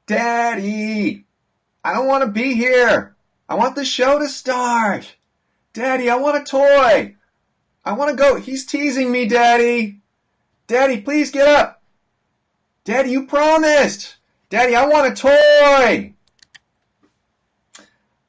Daddy, I don't want to be here. I want the show to start. Daddy, I want a toy. I want to go. He's teasing me, Daddy. Daddy, please get up. Daddy, you promised. Daddy, I want a toy.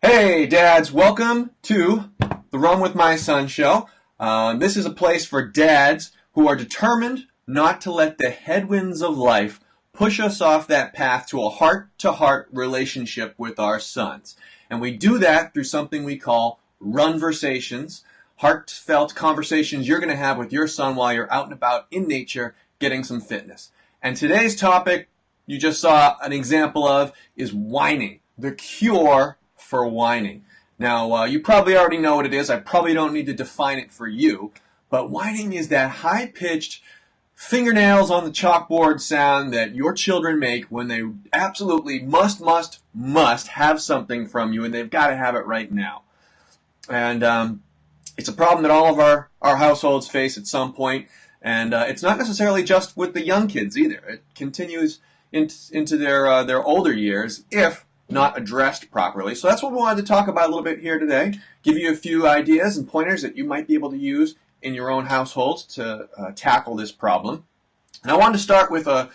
Hey, dads, welcome to the Run with My Son show. This is a place for dads who are determined not to let the headwinds of life push us off that path to a heart-to-heart relationship with our sons. And we do that through something we call Runversations, heartfelt conversations you're going to have with your son while you're out and about in nature getting some fitness. And today's topic, you just saw an example of, is whining, the cure for whining. Now, you probably already know what it is. I probably don't need to define it for you. But whining is that high-pitched, fingernails on the chalkboard sound that your children make when they absolutely must have something from you, and they've got to have it right now. And it's a problem that all of our households face at some point, and it's not necessarily just with the young kids either. It continues into their older years if not addressed properly. So that's what we wanted to talk about a little bit here today, give you a few ideas and pointers that you might be able to use in your own households to tackle this problem. And I wanted to start with a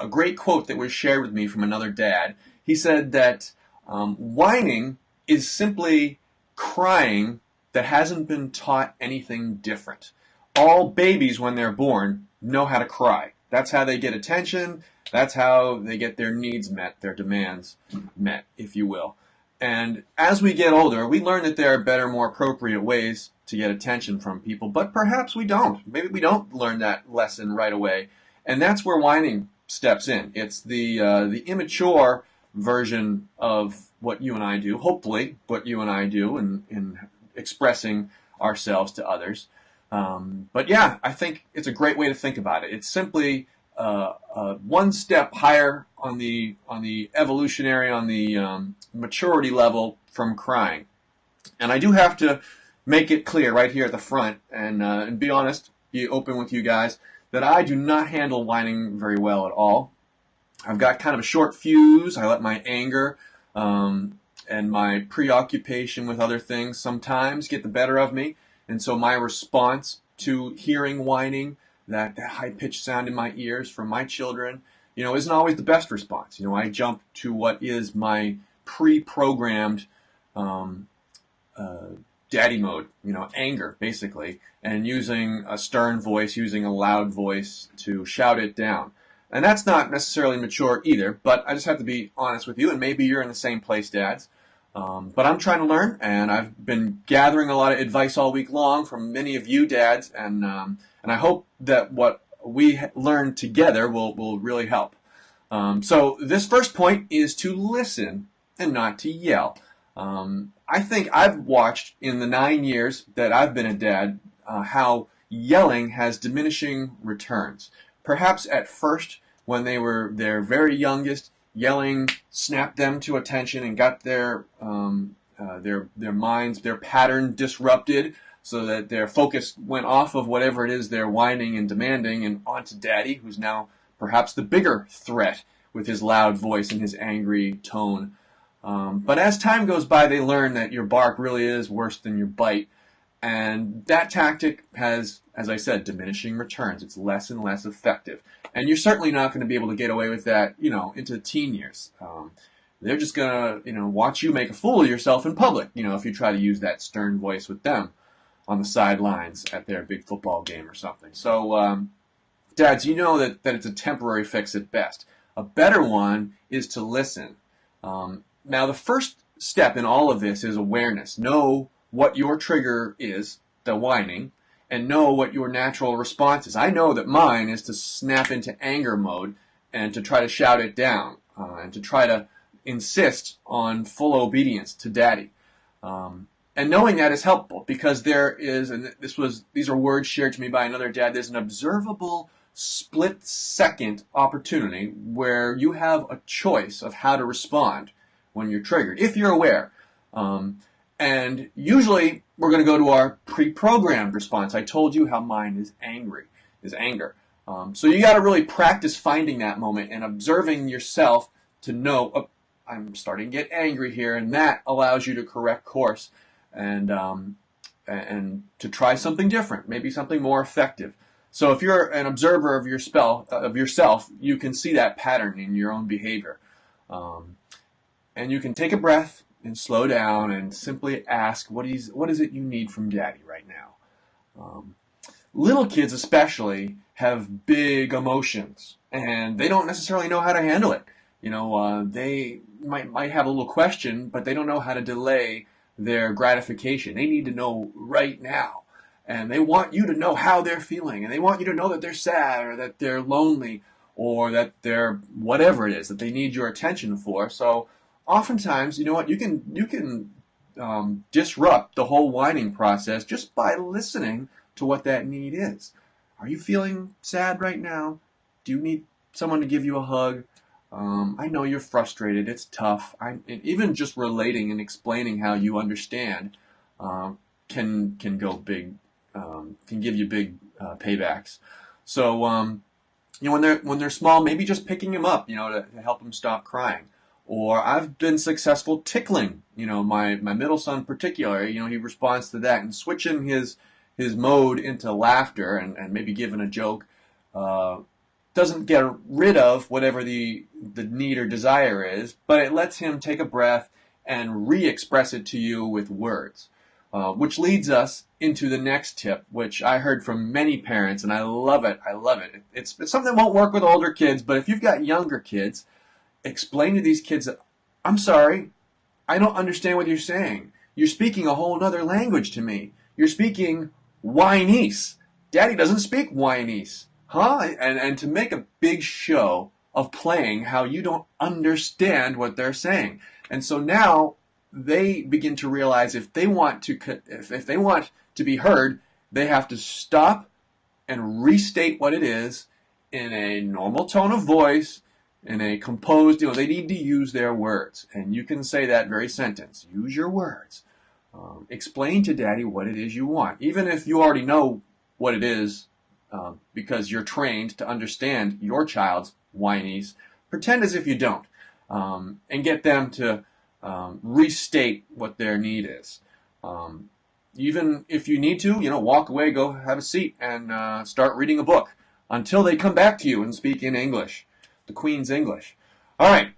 great quote that was shared with me from another dad. He said that whining is simply crying that hasn't been taught anything different. All babies, when they're born, know how to cry. That's how they get attention. That's how they get their needs met, their demands met, if you will. And as we get older, we learn that there are better, more appropriate ways to get attention from people, but perhaps we don't. Maybe we don't learn that lesson right away. And that's where whining steps in. It's the immature version of what you and I do, hopefully what you and I do in expressing ourselves to others. But yeah, I think it's a great way to think about it. It's simply one step higher on the evolutionary, on the maturity level from crying. And I do have to make it clear right here at the front and be honest, be open with you guys, that I do not handle whining very well at all. I've got kind of a short fuse. I let my anger and my preoccupation with other things sometimes get the better of me. And so my response to hearing whining, that high-pitched sound in my ears from my children, isn't always the best response. I jump to what is my pre-programmed daddy mode, anger, basically, and using a stern voice, using a loud voice to shout it down. And that's not necessarily mature either, but I just have to be honest with you, and maybe you're in the same place, dads. But I'm trying to learn, and I've been gathering a lot of advice all week long from many of you dads, and I hope that what we learn together will really help. So this first point is to listen and not to yell. I think I've watched in the 9 years that I've been a dad how yelling has diminishing returns. Perhaps at first, when they were their very youngest, yelling snapped them to attention and got their minds, their pattern disrupted, so that their focus went off of whatever it is they're whining and demanding and onto daddy, who's now perhaps the bigger threat with his loud voice and his angry tone. But as time goes by, they learn that your bark really is worse than your bite. And that tactic has, as I said, diminishing returns. It's less and less effective. And you're certainly not going to be able to get away with that, into the teen years. They're just going to, watch you make a fool of yourself in public, if you try to use that stern voice with them on the sidelines at their big football game or something. So, dads, you know that it's a temporary fix at best. A better one is to listen. Now, the first step in all of this is awareness. Know what your trigger is, the whining, and know what your natural response is. I know that mine is to snap into anger mode and to try to shout it down and to try to insist on full obedience to daddy. And knowing that is helpful because there is, and these are words shared to me by another dad, there's an observable split-second opportunity where you have a choice of how to respond when you're triggered, if you're aware. And usually we're going to go to our pre-programmed response. I told you how mine is anger. So you got to really practice finding that moment and observing yourself to know, oh, I'm starting to get angry here, and that allows you to correct course and to try something different, maybe something more effective. So if you're an observer of yourself, you can see that pattern in your own behavior. And you can take a breath and slow down and simply ask, what is it you need from Daddy right now? Little kids especially have big emotions, and they don't necessarily know how to handle it. They might have a little question, but they don't know how to delay their gratification. They need to know right now. And they want you to know how they're feeling, and they want you to know that they're sad or that they're lonely or that they're whatever it is that they need your attention for. So oftentimes, you can disrupt the whole whining process just by listening to what that need is. Are you feeling sad right now? Do you need someone to give you a hug? I know you're frustrated. It's tough. Even just relating and explaining how you understand can go big. Can give you big paybacks. So when they're small, maybe just picking them up, to help them stop crying. Or I've been successful tickling, my middle son in particular. He responds to that, and switching his mode into laughter and maybe giving a joke doesn't get rid of whatever the need or desire is, but it lets him take a breath and re-express it to you with words. Which leads us into the next tip, which I heard from many parents, and I love it. It's something that won't work with older kids, but if you've got younger kids, explain to these kids that, I'm sorry, I don't understand what you're saying. You're speaking a whole other language to me. You're speaking Whiniese. Daddy doesn't speak Whiniese. Huh? And to make a big show of playing how you don't understand what they're saying. And so now they begin to realize if they want to be heard, they have to stop and restate what it is in a normal tone of voice, in a composed, they need to use their words. And you can say that very sentence. Use your words. Explain to Daddy what it is you want. Even if you already know what it is, because you're trained to understand your child's whinies, pretend as if you don't. And get them to restate what their need is. Even if you need to, walk away, go have a seat, and start reading a book until they come back to you and speak in English, the Queen's English. All right,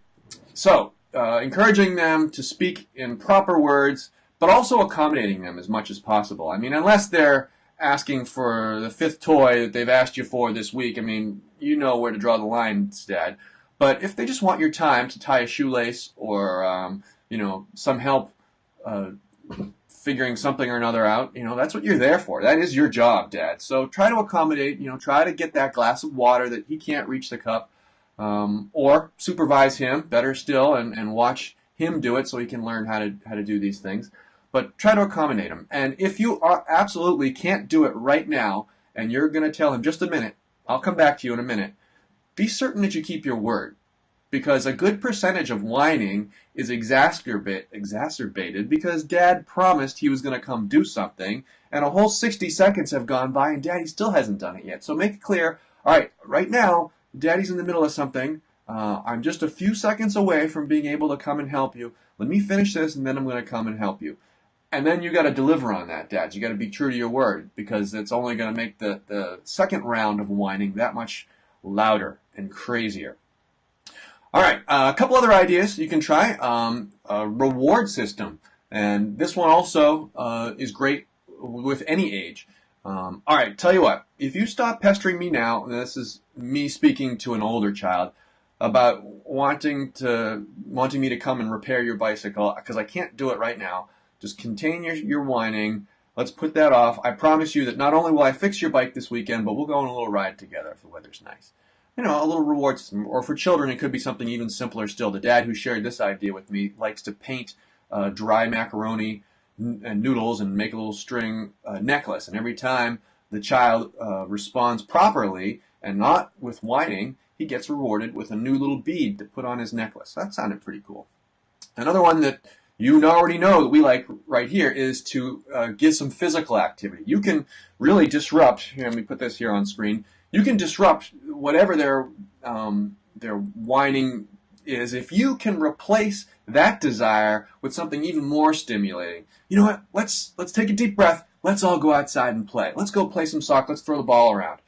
so encouraging them to speak in proper words, but also accommodating them as much as possible. Unless they're asking for the 5th toy that they've asked you for this week, you know where to draw the line, Dad. But if they just want your time to tie a shoelace or, some help figuring something or another out, that's what you're there for. That is your job, Dad. So try to accommodate, try to get that glass of water that he can't reach the cup, or supervise him, better still, and watch him do it so he can learn how to do these things. But try to accommodate him. And if you absolutely can't do it right now, and you're going to tell him, just a minute, I'll come back to you in a minute, be certain that you keep your word. Because a good percentage of whining is exacerbated because Dad promised he was going to come do something, and a whole 60 seconds have gone by, and Daddy still hasn't done it yet. So make it clear, all right, right now, Daddy's in the middle of something. I'm just a few seconds away from being able to come and help you. Let me finish this, and then I'm going to come and help you. And then you got to deliver on that, Dad. You got to be true to your word, because it's only going to make the second round of whining that much louder and crazier. All right, a couple other ideas you can try. A reward system, and this one also is great with any age. All right, tell you what, if you stop pestering me now, and this is me speaking to an older child, about wanting me to come and repair your bicycle, because I can't do it right now. Just contain your whining. Let's put that off. I promise you that not only will I fix your bike this weekend, but we'll go on a little ride together if the weather's nice. A little reward system. Or for children, it could be something even simpler still. The dad who shared this idea with me likes to paint dry macaroni and noodles and make a little string necklace. And every time the child responds properly and not with whining, he gets rewarded with a new little bead to put on his necklace. That sounded pretty cool. Another one that you already know that we like right here is to get some physical activity. You can really disrupt. Here, let me put this here on screen. You can disrupt whatever their whining is if you can replace that desire with something even more stimulating. You know what? Let's take a deep breath. Let's all go outside and play. Let's go play some soccer. Let's throw the ball around.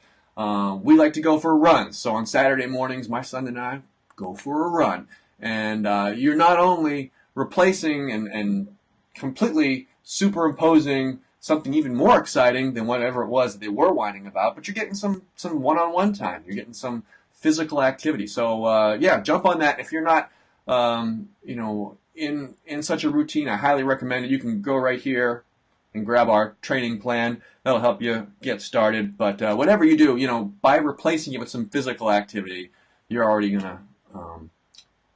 We like to go for runs. So on Saturday mornings, my son and I go for a run. And you're not only replacing and completely superimposing something even more exciting than whatever it was that they were whining about, but you're getting some one-on-one time. You're getting some physical activity. So yeah, jump on that. If you're not, in such a routine, I highly recommend it. You can go right here and grab our training plan. That'll help you get started. But whatever you do, by replacing it with some physical activity, you're already gonna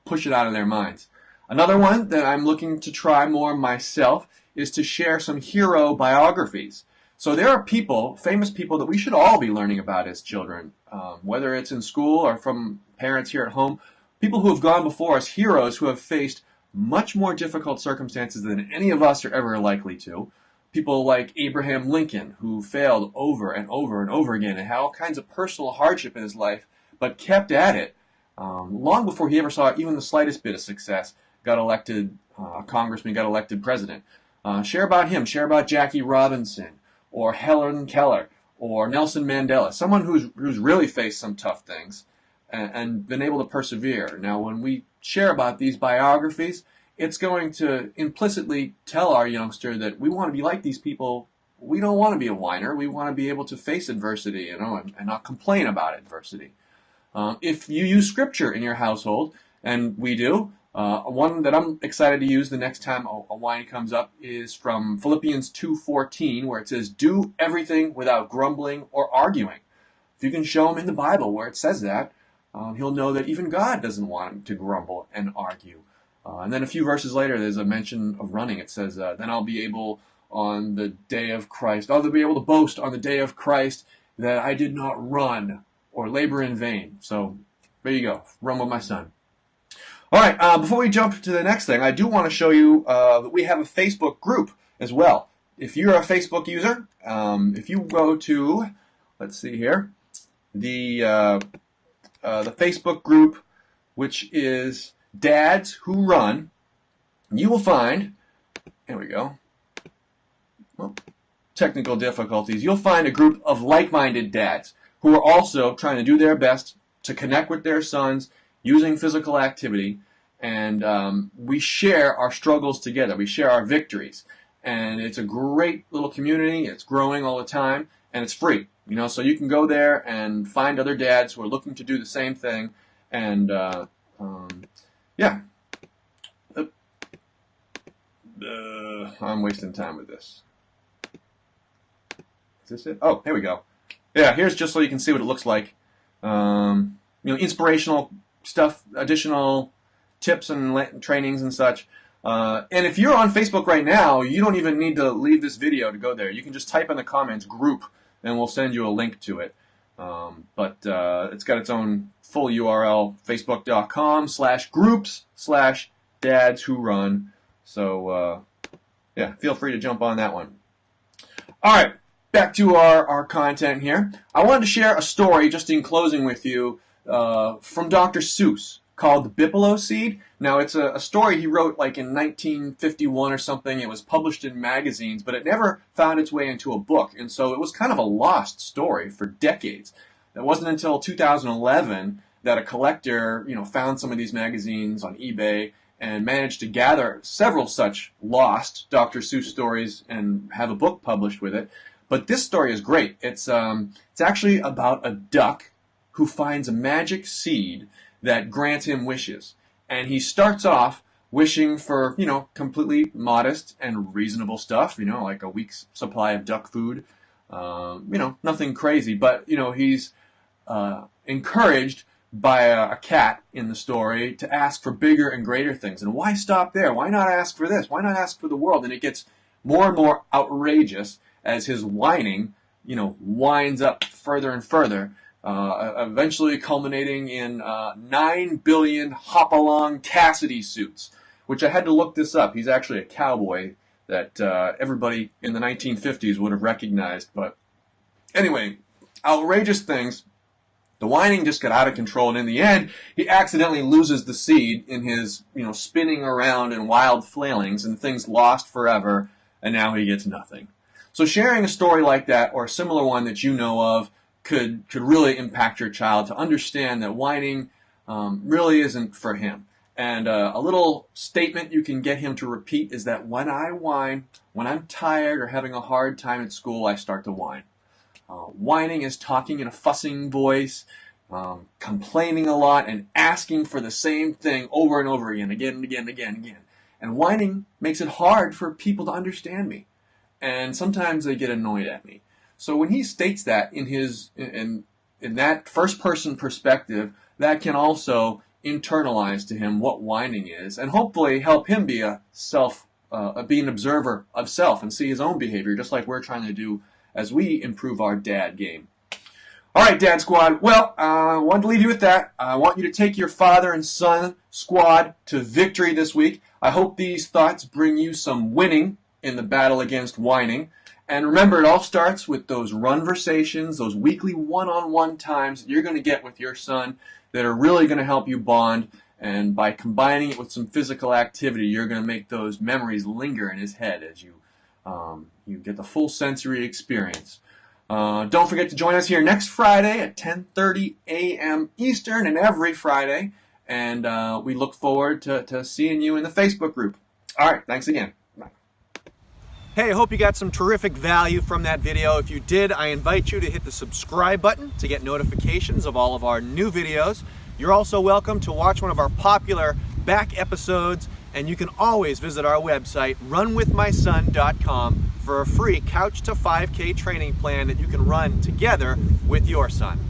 push it out of their minds. Another one that I'm looking to try more myself is to share some hero biographies. So there are people, famous people, that we should all be learning about as children, whether it's in school or from parents here at home, people who have gone before us, heroes who have faced much more difficult circumstances than any of us are ever likely to. People like Abraham Lincoln, who failed over and over and over again and had all kinds of personal hardship in his life, but kept at it long before he ever saw even the slightest bit of success, got elected congressman, got elected president. Share about him, share about Jackie Robinson, or Helen Keller, or Nelson Mandela, someone who's really faced some tough things and been able to persevere. Now, when we share about these biographies, it's going to implicitly tell our youngster that we want to be like these people. We don't want to be a whiner. We want to be able to face adversity, and not complain about adversity. If you use scripture in your household, and we do, one that I'm excited to use the next time a whine comes up is from Philippians 2:14, where it says, "Do everything without grumbling or arguing." If you can show him in the Bible where it says that, he'll know that even God doesn't want him to grumble and argue. And then a few verses later, there's a mention of running. It says, "Then I'll be able on the day of Christ, I'll be able to boast on the day of Christ that I did not run or labor in vain." So there you go, run with my son. All right, before we jump to the next thing, I do want to show you that we have a Facebook group as well. If you're a Facebook user, if you go to, let's see here, the Facebook group, which is Dads Who Run, you will find, here we go, well, technical difficulties, you'll find a group of like-minded dads who are also trying to do their best to connect with their sons using physical activity, and we share our struggles together. We share our victories, and it's a great little community. It's growing all the time, and it's free. So you can go there and find other dads who are looking to do the same thing, and yeah. I'm wasting time with this. Is this it? Oh, here we go. Yeah, here's just so you can see what it looks like. Inspirational stuff, additional tips and trainings and such. And if you're on Facebook right now, you don't even need to leave this video to go there. You can just type in the comments "group" and we'll send you a link to it. But it's got its own full URL, facebook.com/groups/dads who run. So yeah, feel free to jump on that one. All right, back to our content here. I wanted to share a story just in closing with you from Dr. Seuss called The Bipolo Seed. Now, it's a story he wrote like in 1951 or something. It was published in magazines, but it never found its way into a book, and so it was kind of a lost story for decades. It wasn't until 2011 that a collector, found some of these magazines on eBay and managed to gather several such lost Dr. Seuss stories and have a book published with it. But this story is great. It's actually about a duck who finds a magic seed that grants him wishes. And he starts off wishing for, completely modest and reasonable stuff, like a week's supply of duck food, nothing crazy. But, he's encouraged by a cat in the story to ask for bigger and greater things. And why stop there? Why not ask for this? Why not ask for the world? And it gets more and more outrageous as his whining, winds up further and further, eventually culminating in 9 billion Hopalong Cassidy suits, which I had to look this up. He's actually a cowboy that everybody in the 1950s would have recognized. But anyway, outrageous things. The whining just got out of control, and in the end, he accidentally loses the seed in his, spinning around in wild flailings, and things lost forever, and now he gets nothing. So sharing a story like that, or a similar one that you know of, could really impact your child to understand that whining really isn't for him. And a little statement you can get him to repeat is that when I whine, when I'm tired or having a hard time at school, I start to whine. Whining is talking in a fussing voice, complaining a lot, and asking for the same thing over and over again, again and again and again and again. And whining makes it hard for people to understand me. And sometimes they get annoyed at me. So when he states that in that first person perspective, that can also internalize to him what whining is, and hopefully help him be be an observer of self and see his own behavior, just like we're trying to do as we improve our dad game. All right, Dad Squad. Well, I wanted to leave you with that. I want you to take your father and son squad to victory this week. I hope these thoughts bring you some winning in the battle against whining. And remember, it all starts with those Runversations, those weekly one-on-one times that you're going to get with your son that are really going to help you bond. And by combining it with some physical activity, you're going to make those memories linger in his head as you get the full sensory experience. Don't forget to join us here next Friday at 10:30 a.m. Eastern, and every Friday. And we look forward to seeing you in the Facebook group. All right, thanks again. Bye. Hey, I hope you got some terrific value from that video. If you did, I invite you to hit the subscribe button to get notifications of all of our new videos. You're also welcome to watch one of our popular back episodes, and you can always visit our website, runwithmyson.com, for a free Couch to 5K training plan that you can run together with your son.